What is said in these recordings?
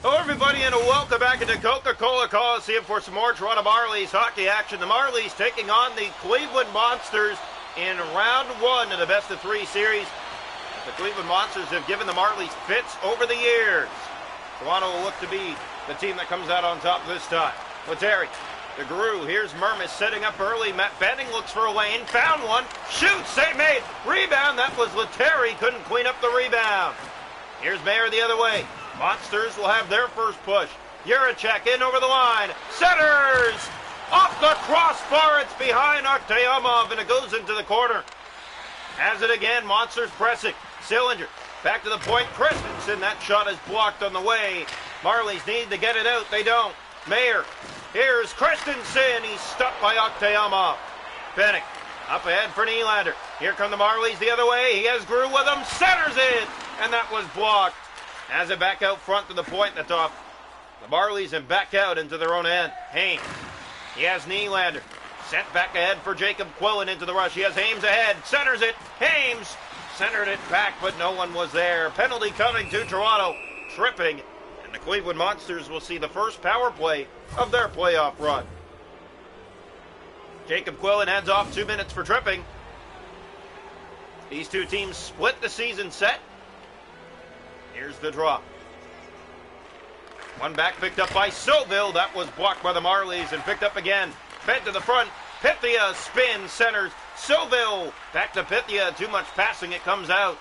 Hello everybody and welcome back into Coca-Cola Coliseum for some more Toronto Marlies hockey action. The Marlies taking on the Cleveland Monsters in round one of the best of three series. The Cleveland Monsters have given the Marlies fits over the years. Toronto will look to be the team that comes out on top this time. Letary, the Guru, here's Mermis setting up early. Matt Benning looks for a lane, found one, shoots, save made, rebound, that was Letary, couldn't clean up the rebound. Here's Mayer the other way. Monsters will have their first push. Juracek in over the line. Centers! Off the crossbar. It's behind Artyomov, and it goes into the corner. Has it again. Monsters pressing. Sillinger back to the point. Christensen. That shot is blocked on the way. Marlies need to get it out. They don't. Mayer. Here's Christensen. He's stopped by Artyomov. Pennick up ahead for Nylander. Here come the Marlies the other way. He has Grew with him. Centers it. And that was blocked. Has it back out front to the point that's off the Marlies and back out into their own end. Hames. He has Nylander. Sent back ahead for Jacob Quillen into the rush. He has Hames ahead. Centers it. Hames centered it back, but no one was there. Penalty coming to Toronto. Tripping. And the Cleveland Monsters will see the first power play of their playoff run. Jacob Quillen heads off 2 minutes for tripping. These two teams split the season set. Here's the draw. One back picked up by Soville. That was blocked by the Marlies and picked up again. Fed to the front. Pythia spins, centers. Soville back to Pythia. Too much passing. It comes out.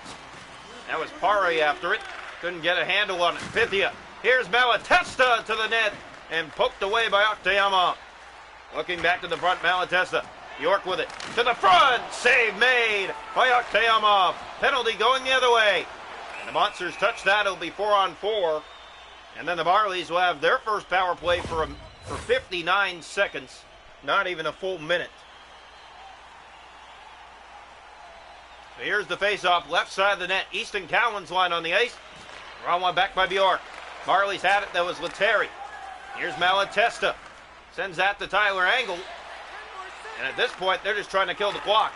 That was Pare after it. Couldn't get a handle on it. Pythia. Here's Malatesta to the net and poked away by Artyomov. Looking back to the front, Malatesta. York with it. To the front. Save made by Artyomov. Penalty going the other way. The Monsters touch that. It'll be 4-on-4. And then the Marlies will have their first power play for 59 seconds. Not even a full minute. So here's the face-off. Left side of the net. Easton Cowan's line on the ice. Wrong one back by Bjork. Marlies had it. That was Letary. Here's Malatesta. Sends that to Tyler Angle. And at this point, they're just trying to kill the clock.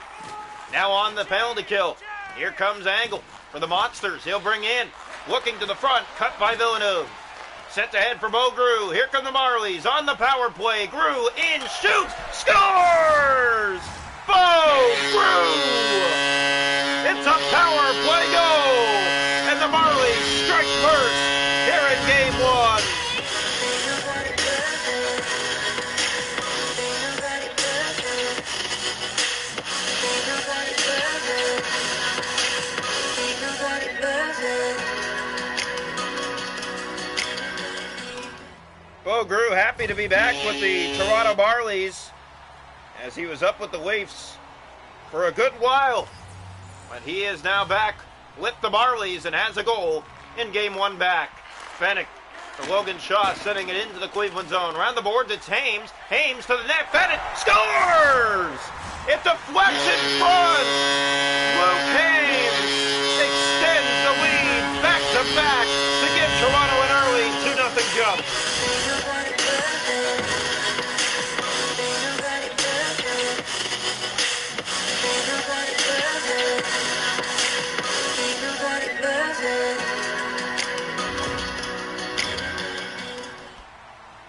Now on the penalty kill. Here comes Angle. For the Monsters, he'll bring in, looking to the front, cut by Villeneuve. Sent ahead for Bo Grew. Here come the Marlies on the power play. Grew in, shoots, scores! Bo Grew! It's a power play goal! And the Marlies strike first here in Game 1. Bo Grew happy to be back with the Toronto Marlies as he was up with the Leafs for a good while. But he is now back with the Marlies and has a goal in Game 1 back. Fennick for Logan Shaw sending it into the Cleveland zone. Around the boards it's Hames. Hames to the net. Fennick scores! It deflects in front! Luke Hames extends the lead back to back to give Toronto an early 2-0 jump.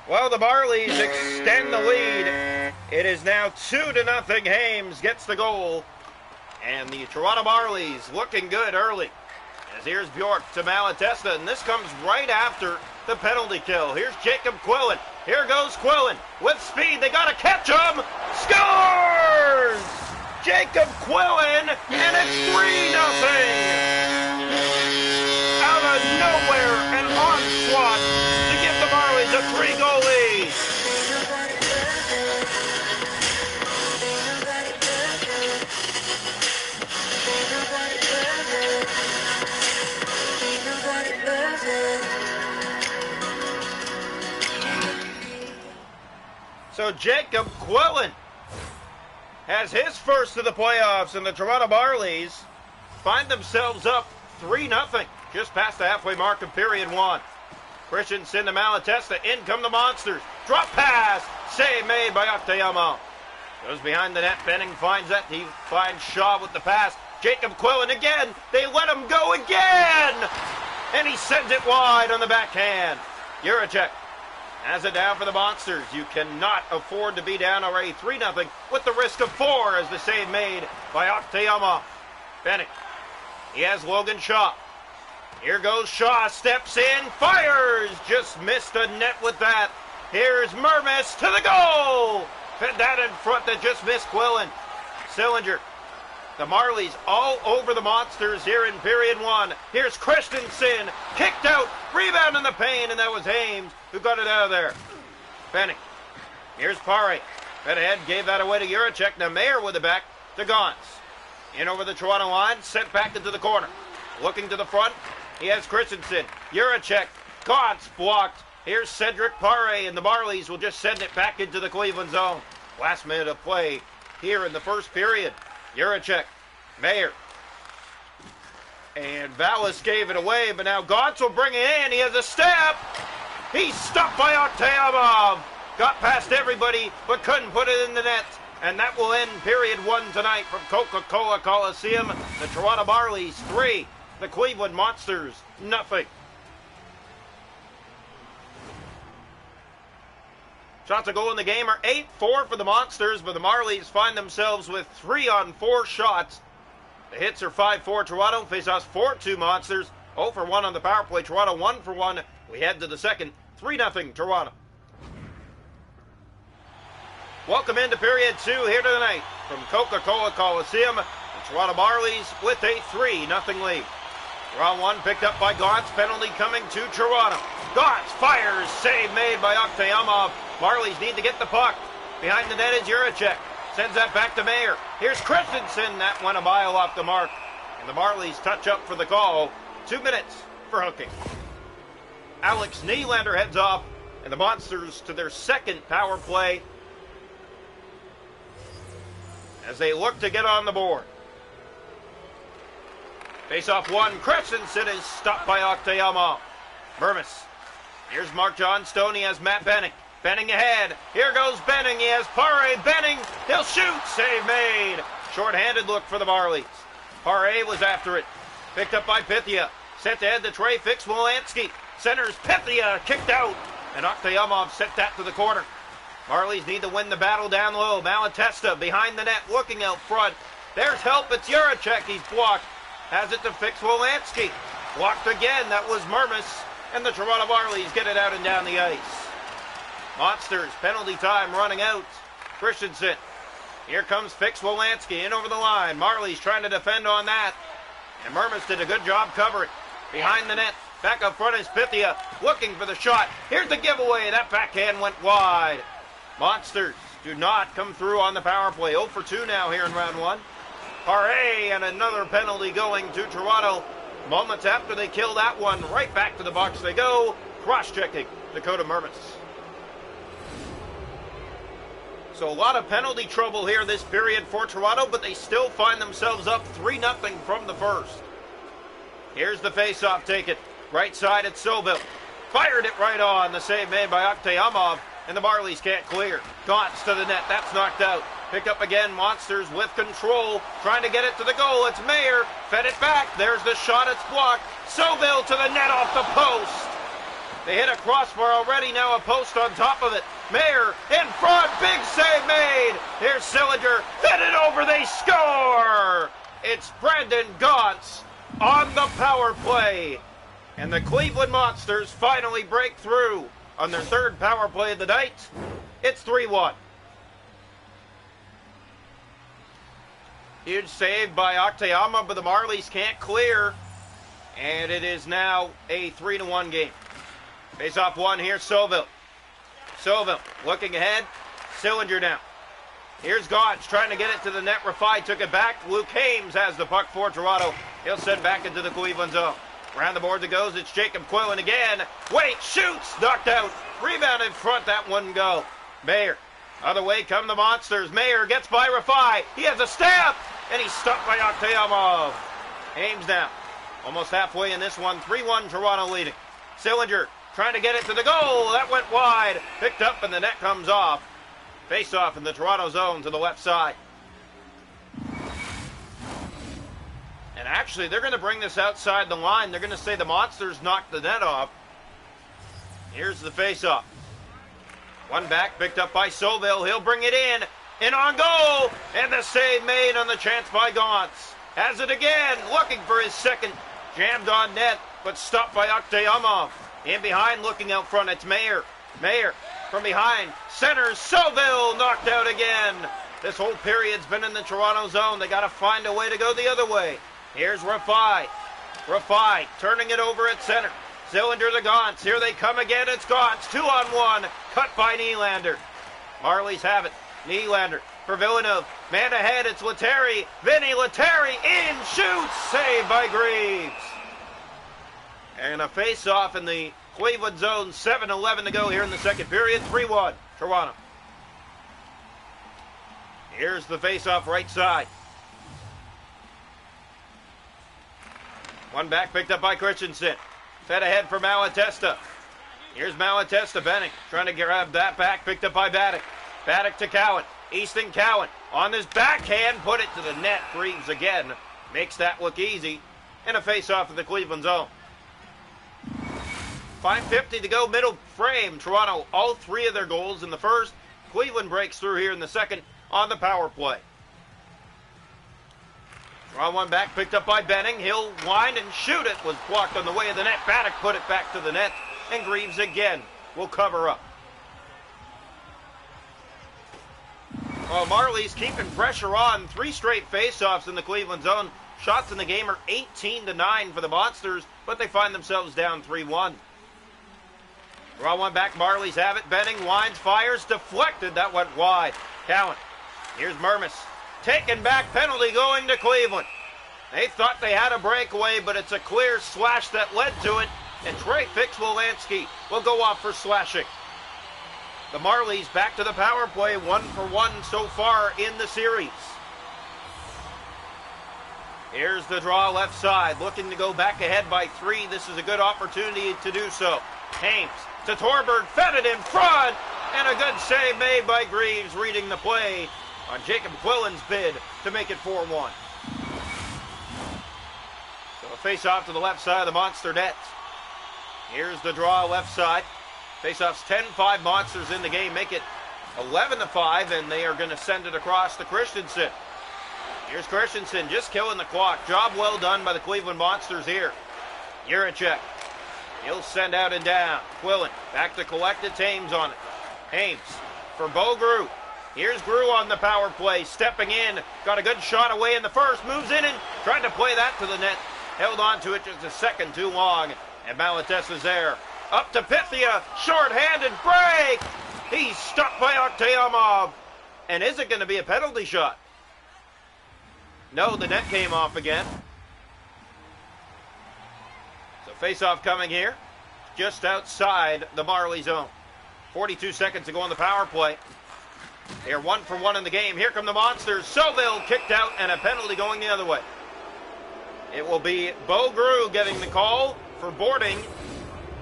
Well, the Marlies extend the lead. It is now 2-0. Hames gets the goal. And the Toronto Marlies looking good early. As here's Bjork to Malatesta, and this comes right after the penalty kill. Here's Jacob Quillen. Here goes Quillen with speed. They got to catch him. Scores! Jacob Quillen, and it's 3-0. Out of nowhere, an onslaught to give the Marlies a 3-goal lead. So Jacob Quillen has his first of the playoffs, and the Toronto Marlies find themselves up 3-0, just past the halfway mark of period 1. Christensen to Malatesta, in come the Monsters. Drop pass, save made by Artyomov. Goes behind the net, Benning finds that, he finds Shaw with the pass. Jacob Quillen again, they let him go again! And he sends it wide on the backhand. Juracek has it down for the Monsters. You cannot afford to be down already 3-0 with the risk of 4 as the save made by Oktayama. Benning. He has Logan Shaw. Here goes Shaw, steps in, fires! Just missed a net with that. Here's Mermis to the goal! Fed that in front that just missed Quillen. Sillinger. The Marlies all over the Monsters here in period 1. Here's Christensen, kicked out, rebound in the paint, and that was Ames who got it out of there. Benning. Here's Pare. Fed ahead, gave that away to Juracek. Now Mayer with it back to Gauntz. In over the Toronto line, sent back into the corner. Looking to the front, he has Christensen. Juracek, Gauntz blocked. Here's Cedric Pare, and the Marlies will just send it back into the Cleveland zone. Last minute of play here in the first period. Juracek, Mayer, and Vallis gave it away, but now Gauntz will bring it in. He has a step. He's stopped by Oktayama. Got past everybody, but couldn't put it in the net. And that will end period 1 tonight from Coca-Cola Coliseum. The Toronto Marlies 3, the Cleveland Monsters 0. Shots a goal in the game are 8-4 for the Monsters, but the Marlies find themselves with 3-on-4 shots. The hits are 5-4 Toronto, faceoffs 4-2 Monsters, 0-for-1 on the power play. Toronto 1-for-1. We head to the second, 3-0 Toronto. Welcome into period 2 here tonight from Coca-Cola Coliseum. The Toronto Marlies with a 3-0 lead. Draw 1 picked up by Gauntz, penalty coming to Toronto. Gauntz fires, save made by Oktayama. Marlies need to get the puck. Behind the net is Juracek. Sends that back to Mayer. Here's Christensen. That went a mile off the mark. And the Marlies touch up for the call. 2 minutes for hooking. Alex Nylander heads off. And the Monsters to their second power play as they look to get on the board. Face-off 1. Christensen is stopped by Oktayama. Mermis. Here's Mark Johnstone. He has Matt Benning. Benning ahead. Here goes Benning. He has Pare. Benning. He'll shoot. Save made. Short-handed look for the Marlies. Pare was after it. Picked up by Pythia. Sent ahead to Trey Fix-Wolanski. Centers Pythia. Kicked out. And Oktayama sent that to the corner. Marlies need to win the battle down low. Malatesta behind the net looking out front. There's help. It's Juracek. He's blocked. Has it to Fix-Wolanski. Blocked again. That was Mermis. And the Toronto Marlies get it out and down the ice. Monsters, penalty time running out. Christensen. Here comes Fix-Wolanski in over the line. Marlies trying to defend on that. And Mermis did a good job covering. Behind the net. Back up front is Pythia. Looking for the shot. Here's the giveaway. That backhand went wide. Monsters do not come through on the power play. 0 for 2 now here in round 1. Pare and another penalty going to Toronto. Moments after they kill that one, right back to the box they go. Cross-checking Dakota Mermis. So a lot of penalty trouble here this period for Toronto, but they still find themselves up 3-0 from the first. Here's the face-off taken. Right side at Sobel. Fired it right on. The save made by Oktayama, and the Marlies can't clear. Gauntz to the net. That's knocked out. Picked up again. Monsters with control. Trying to get it to the goal. It's Mayer. Fed it back. There's the shot. It's blocked. Sobel to the net off the post. They hit a crossbar already. Now a post on top of it. Mayer in front. Big save made. Here's Sillinger. Fed it over. They score. It's Brandon Gauntz on the power play. And the Cleveland Monsters finally break through on their third power play of the night. It's 3-1. Huge save by Oktayama, but the Marlies can't clear. And it is now a 3-1 game. Face-off 1 here, Sobel. Sobel looking ahead. Sillinger now. Here's Gauntz trying to get it to the net. Rafai took it back. Luke Hames has the puck for Toronto. He'll send back into the Cleveland zone. Around the boards it goes. It's Jacob Quillen again. Wait, shoots. Knocked out. Rebound in front. That wouldn't go. Mayer. Other way come the Monsters. Mayer gets by Rafai. He has a step. And he's stopped by Oktayama. Hames now. Almost halfway in this one. 3-1 Toronto leading. Sillinger trying to get it to the goal. That went wide. Picked up and the net comes off. Face off in the Toronto zone to the left side. And actually, they're going to bring this outside the line. They're going to say the Monsters knocked the net off. Here's the face-off. One back, picked up by Soville. He'll bring it in on goal, and the save made on the chance by Gauntz. Has it again, looking for his second. Jammed on net, but stopped by Akhtaamov. In behind, looking out front, it's Mayer. Mayer from behind, centers, Soville knocked out again. This whole period's been in the Toronto zone. They got to find a way to go the other way. Here's Rafai. Rafai turning it over at center. Cylinder to Gauntz. Here they come again. It's Gauntz. 2-on-1. Cut by Nylander. Marlies have it. Nylander for Villeneuve. Man ahead. It's Lettieri. Vinny Lettieri in. Shoots. Saved by Greaves. And a face-off in the Cleveland zone. 7:11 to go here in the second period. 3-1. Toronto. Here's the face-off right side. One back picked up by Christensen. Fed ahead for Malatesta. Here's Malatesta. Benning trying to grab that back. Picked up by Baddock. Baddock to Cowan. Easton Cowan on his backhand. Put it to the net. Greaves again. Makes that look easy. And a face-off in the Cleveland zone. 5:50 to go, middle frame. Toronto, all three of their goals in the first. Cleveland breaks through here in the second on the power play. Draw one back, picked up by Benning. He'll wind and shoot it. Was blocked on the way of the net. Baddock put it back to the net. And Greaves again will cover up. Well, Marlies keeping pressure on. 3 straight faceoffs in the Cleveland zone. Shots in the game are 18-9 for the Monsters, but they find themselves down 3-1. Draw one back, Marlies have it. Benning winds, fires, deflected. That went wide. Cowan. Here's Mermis. Taken back, penalty going to Cleveland. They thought they had a breakaway, but it's a clear slash that led to it. And Trey Fix-Wolanski will go off for slashing. The Marlies back to the power play, 1-for-1 so far in the series. Here's the draw left side, looking to go back ahead by 3. This is a good opportunity to do so. Hames to Torberg, fed it in front, and a good save made by Greaves, reading the play on Jacob Quillen's bid to make it 4-1. So a face-off to the left side of the Monster net. Here's the draw left side. Face-offs 10-5 Monsters in the game, make it 11-5, and they are going to send it across to Christensen. Here's Christensen just killing the clock. Job well done by the Cleveland Monsters here. Juracek. He'll send out and down. Quillen back to collect it. Hames on it. Hames for Bo Grew. Here's Grew on the power play. Stepping in. Got a good shot away in the first. Moves in and tried to play that to the net. Held on to it just a second too long. And Malatesta's there. Up to Pythia. Short-handed break. He's stopped by Akhtaamov. And is it going to be a penalty shot? No, the net came off again. So face-off coming here, just outside the Marley zone. 42 seconds to go on the power play. They are 1-for-1 in the game. Here come the Monsters. Soville kicked out and a penalty going the other way. It will be Bo Grew getting the call for boarding,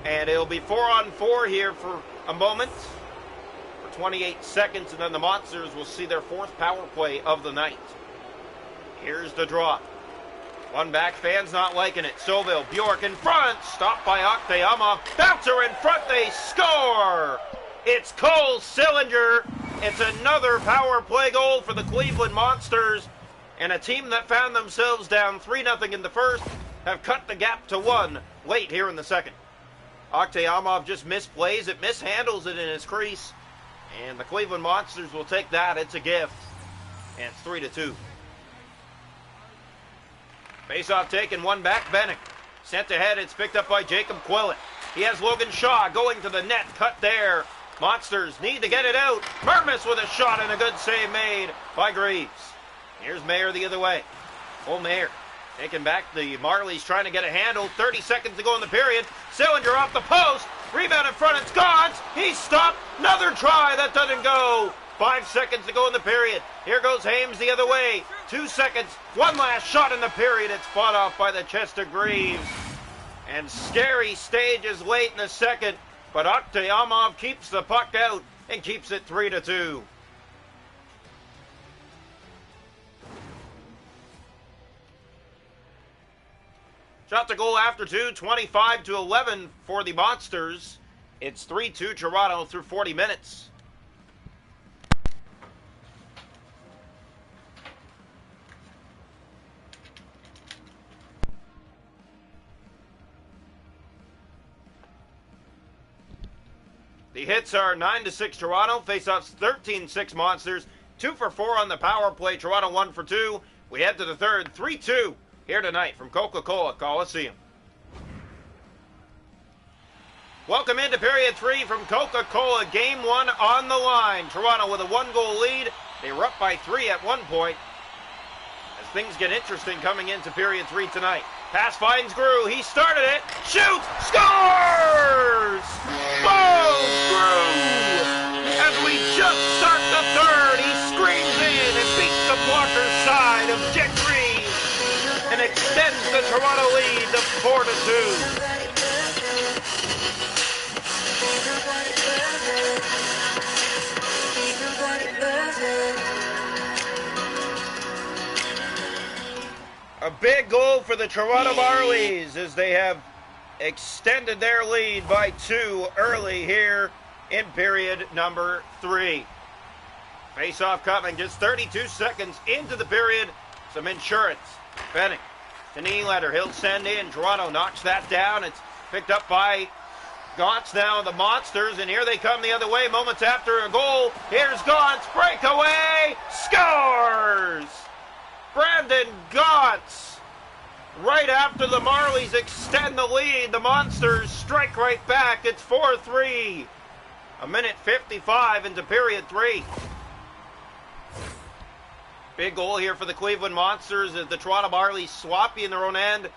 and it'll be 4-on-4 here for a moment, for 28 seconds, and then the Monsters will see their 4th power play of the night. Here's the draw. One back, fans not liking it. Soville, Bjork in front, stopped by Akhtaamov. Bouncer in front, they score! It's Cole Sillinger. It's another power play goal for the Cleveland Monsters. And a team that found themselves down 3-0 in the first have cut the gap to 1 late here in the second. Akhtaamov just misplays it, mishandles it in his crease. And the Cleveland Monsters will take that. It's a gift. And it's 3-2. Face-off taken, one back, Benning. Sent ahead, it's picked up by Jacob Quillen. He has Logan Shaw going to the net, cut there. Monsters need to get it out. Mermis with a shot and a good save made by Greaves. Here's Mayer the other way. Oh, Mayer taking back the Marlies, trying to get a handle. 30 seconds to go in the period. Sillinger off the post. Rebound in front, it's Gauntz. He's stopped. Another try, that doesn't go. 5 seconds to go in the period. Here goes Hames the other way. 2 seconds. One last shot in the period. It's fought off by the chest of Greaves. And scary stages late in the second. But Akhtaamov keeps the puck out and keeps it 3-2. Shot to goal after 2. 25-11 for the Monsters. It's 3-2 Toronto through 40 minutes. The hits are 9-6 Toronto. Faceoffs 13-6 Monsters. 2 for 4 on the power play. Toronto 1 for 2. We head to the third. 3-2 here tonight from Coca-Cola Coliseum. Welcome into period 3 from Coca-Cola. Game 1 on the line. Toronto with a 1-goal lead. They were up by 3 at one point. As things get interesting coming into period 3 tonight. Pass finds Grew. He started it. Shoots. Scores! Boom! Grew! As we just start the third, he screams in and beats the blocker's side of Jet Reeves and extends the Toronto lead to 4-2. A big goal for the Toronto Marlies as they have extended their lead by 2 early here in period number 3. Face-off coming just 32 seconds into the period. Some insurance. Benning to Nylander. He'll send in. Toronto knocks that down. It's picked up by Gauntz now, the Monsters, and here they come the other way moments after a goal. Here's Gauntz. Breakaway. Scores! Brandon Gauntz. Right after the Marlies extend the lead, the Monsters strike right back. It's 4-3. A minute 55 into period 3. Big goal here for the Cleveland Monsters as the Toronto Marlies sloppy in their own end.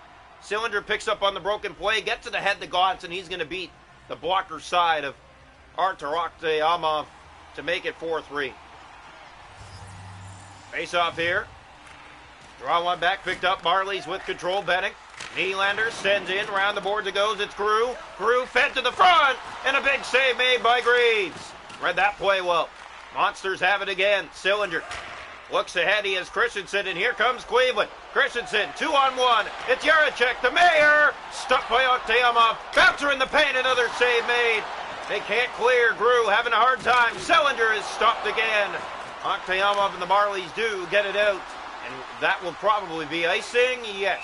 Cylinder picks up on the broken play, gets it ahead to Gauntz, and he's going to beat the blocker side of Artur Akhtayama to make it 4-3. Face off here. Draw one back, picked up. Marlies with control. Benning. Nylander sends in. Around the boards it goes. It's Grew. Grew fed to the front. And a big save made by Greaves. Read that play well. Monsters have it again. Cylinder looks ahead. He has Christensen. And here comes Cleveland. Christensen, 2-on-1. It's Jaracek to Mayer. Stuck by Akhtayama. Bouncer in the paint. Another save made. They can't clear. Grew having a hard time. Cylinder is stopped again. Akhtayama and the Marlies do get it out. And that will probably be icing, yes.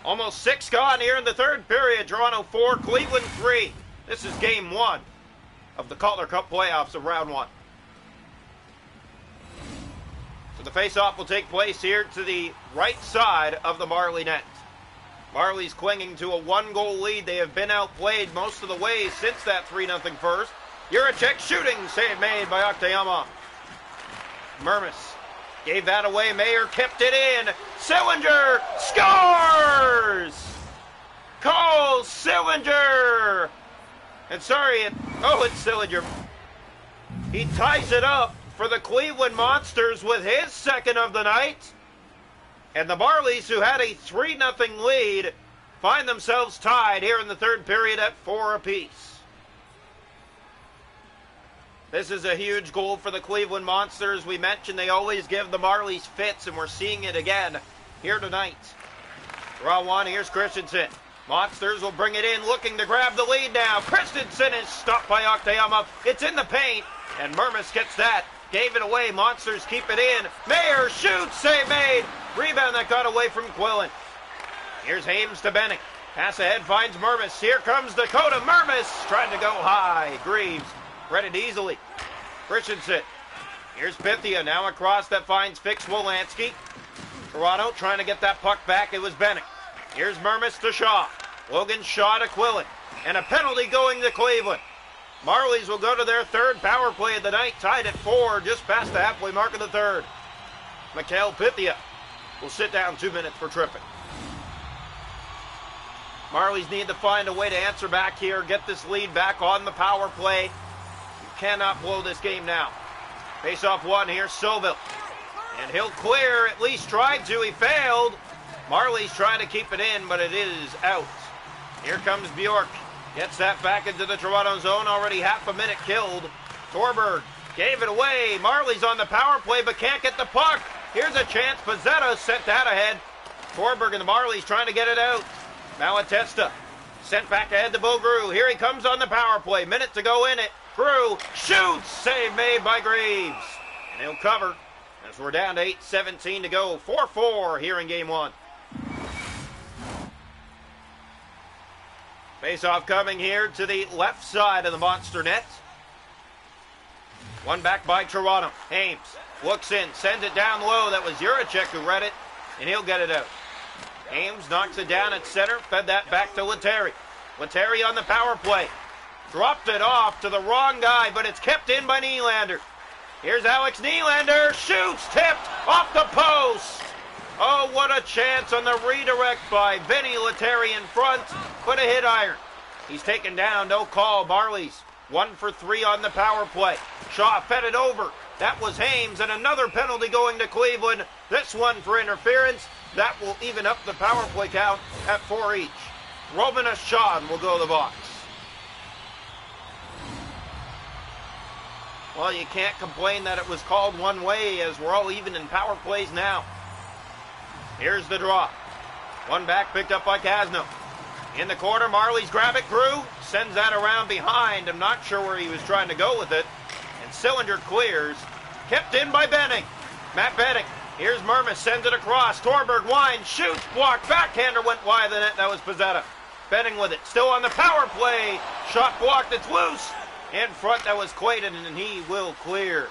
Almost 6 gone here in the third period. Toronto 4, Cleveland 3. This is game 1 of the Calder Cup playoffs of round 1. So the face-off will take place here to the right side of the Marley net. Marlies clinging to a 1-goal lead. They have been outplayed most of the way since that 3-0 first. Jaracek shooting, save made by Akhtayama. Mermis gave that away. Mayer kept it in. Cylinder scores! Cole Cylinder! And sorry, it's Cylinder. He ties it up for the Cleveland Monsters with his second of the night. And the Marlies, who had a 3-0 lead, find themselves tied here in the third period at 4 apiece. This is a huge goal for the Cleveland Monsters. We mentioned they always give the Marlies fits, and we're seeing it again here tonight. Draw one. Here's Christensen. Monsters will bring it in, looking to grab the lead now. Christensen is stopped by Akhtayama. It's in the paint, and Mermis gets that. Gave it away. Monsters keep it in. Mayer shoots. Save made. Rebound that got away from Quillen. Here's Hames to Benning. Pass ahead finds Mermis. Here comes Dakota. Mermis trying to go high. Greaves read it easily. Christensen. Here's Pythia. Now across that finds Fix Wolanski. Toronto trying to get that puck back. It was Benning. Here's Mermis to Shaw. Logan Shaw to Quillen. And a penalty going to Cleveland. Marlies will go to their third power play of the night, tied at 4, just past the halfway mark of the third. Mikhail Pythia will sit down 2 minutes for tripping. Marlies need to find a way to answer back here, get this lead back on the power play. You cannot blow this game now. Face off one here, Soville. And he'll clear, at least tried to, he failed. Marlies trying to keep it in, but it is out. Here comes Bjork. Gets that back into the Toronto zone, already half a minute killed. Torberg gave it away. Marlies on the power play, but can't get the puck. Here's a chance. Pizzetta sent that ahead. Torberg and the Marlies trying to get it out. Malatesta Sent back ahead to Bo Grew. Here he comes on the power play. Minute to go in it. Grew shoots. Save made by Greaves. And he'll cover as we're down to 8:17 to go. 4-4 here in game one. Face-off coming here to the left side of the Monster net. One back by Toronto. Hames looks in, sends it down low. That was Juracek who read it, and he'll get it out. Hames knocks it down at center, fed that back to Lettieri. Lettieri on the power play. Dropped it off to the wrong guy, but it's kept in by Nylander. Here's Alex Nylander. Shoots, tipped, off the post. Oh, what a chance on the redirect by Vinny Lettieri in front, but a hit iron. He's taken down, no call. Marlies 1 for 3 on the power play. Shaw fed it over. That was Hames, and another penalty going to Cleveland. This one for interference. That will even up the power play count at 4 each. Roman Ashon will go to the box. Well, you can't complain that it was called one way, as we're all even in power plays now. Here's the draw. One back picked up by Kasno. In the corner, Marlies grab it. Grew sends that around behind. I'm not sure where he was trying to go with it. And Sillinger clears. Kept in by Benning. Matt Benning. Here's Mermis, sends it across. Torberg winds, shoots, blocked. Backhander went wide of the net. That was Pizzetta. Benning with it. Still on the power play. Shot blocked. It's loose. In front, that was Clayton, and he will clear.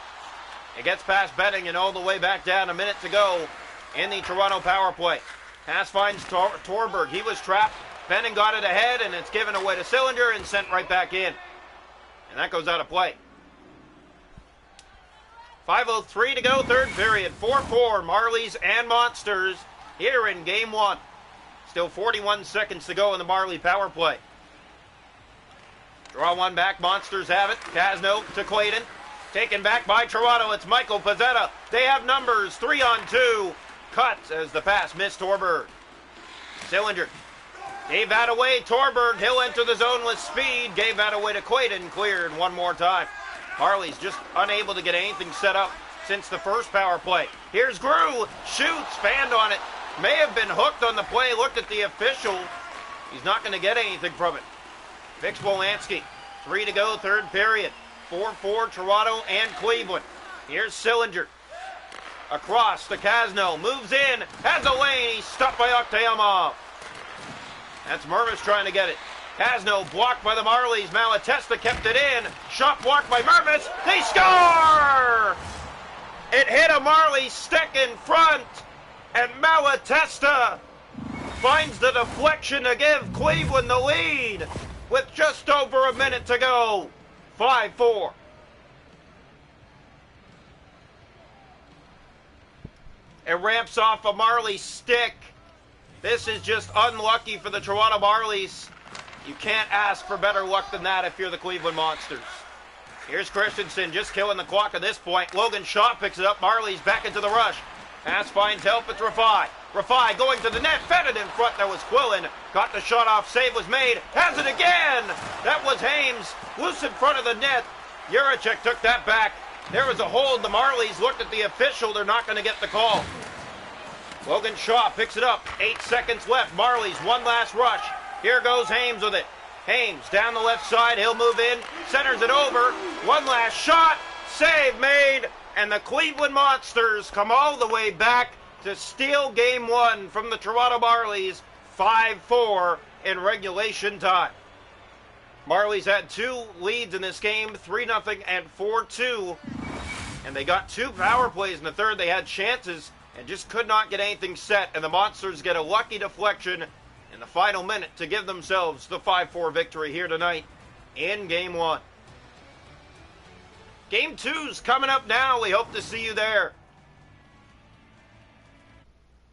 It gets past Benning and all the way back down. A minute to go in the Toronto power play. Pass finds Torberg. He was trapped. Benning got it ahead, and it's given away to Sillinger and sent right back in. And that goes out of play. 5:03 to go, third period. 4-4, Marlies and Monsters here in game one. Still 41 seconds to go in the Marley power play. Draw one back, Monsters have it. Kasno to Clayton. Taken back by Toronto, it's Michael Pizzetta. They have numbers, 3-on-2. Cut as the pass missed Torberg. Sillinger gave that away. Torberg, he'll enter the zone with speed. Gave that away to Clayton, cleared one more time. Marlies just unable to get anything set up since the first power play. Here's Grew, shoots, fanned on it. May have been hooked on the play, looked at the official. He's not going to get anything from it. Vix Wolanski, 3 to go, third period. 4-4, Toronto and Cleveland. Here's Sillinger. Across to Kasno, moves in, has a lane, he's stopped by Oktyamov. That's Mermis trying to get it. Kasno blocked by the Marlies, Malatesta kept it in, shot blocked by Mermis, they score! It hit a Marley stick in front, and Malatesta finds the deflection to give Cleveland the lead with just over a minute to go. 5-4. It ramps off a Marley stick. This is just unlucky for the Toronto Marlies. You can't ask for better luck than that if you're the Cleveland Monsters. Here's Christensen just killing the clock at this point. Logan Shaw picks it up. Marlies back into the rush. Pass finds help. It's Rafai. Rafai going to the net. Fed it in front. That was Quillen. Got the shot off. Save was made. Has it again. That was Hames. Loose in front of the net. Juracek took that back. There was a hold. The Marlies looked at the official. They're not going to get the call. Logan Shaw picks it up. 8 seconds left. Marlies, one last rush. Here goes Hames with it. Hames down the left side. He'll move in. Centers it over. One last shot. Save made. And the Cleveland Monsters come all the way back to steal game one from the Toronto Marlies. 5-4 in regulation time. Marlies had 2 leads in this game, 3-0 and 4-2. And they got 2 power plays in the third. They had chances and just could not get anything set. And the Monsters get a lucky deflection in the final minute to give themselves the 5-4 victory here tonight in game one. Game 2's coming up now. We hope to see you there.